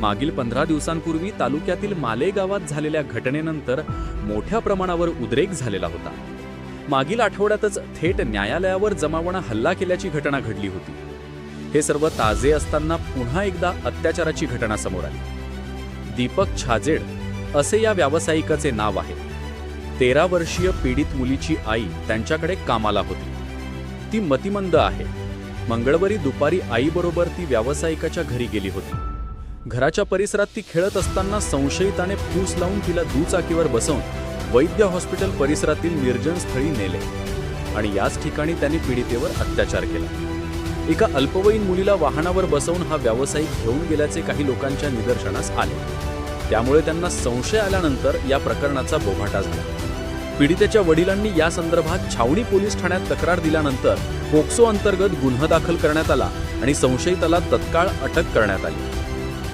मागील 15 दिवसांपूर्वी तालुक्यातील माले गावात झालेल्या घटनेनंतर मोठ्या प्रमाणावर उद्रेक झालेला होता. मागील आठवड्यातच थेट न्यायालयावर जमावानं हल्ला केल्याची घटना घडली होती. हे सर्व ताजे असताना पुन्हा एकदा अत्याचाराची घटना समोर आली. दीपक छाजेड असे या व्यावसायिकाचे नाव आहे. 13 वर्षीय पीडित मुलीची आई त्यांच्याकडे कामाला होती. ती मतिमंद आहे. मंगळवारी दुपारी आईबरोबर ती व्यावसायिकाच्या घरी गेली होती. घराच्या परिसरात ती खेळत असताना संशयिताने फूस लावून तिला दुचाकीवर बसवून वैद्य हॉस्पिटल परिसरातील निर्जन स्थळी नेले आणि याच ठिकाणी त्यांनी पीडितेवर अत्याचार केला. एका अल्पवयीन मुलीला वाहनावर बसवून हा व्यावसायिक घेऊन गेल्याचे काही लोकांच्या निदर्शनास आले. त्यामुळे त्यांना संशय आल्यानंतर या प्रकरणाचा बोभाटा झाला. पीडितेच्या वडिलांनी या संदर्भात छावणी पोलीस ठाण्यात तक्रार दिल्यानंतर पोक्सो अंतर्गत गुन्हा दाखल करण्यात आला आणि संशयिताला तत्काळ अटक करण्यात आली.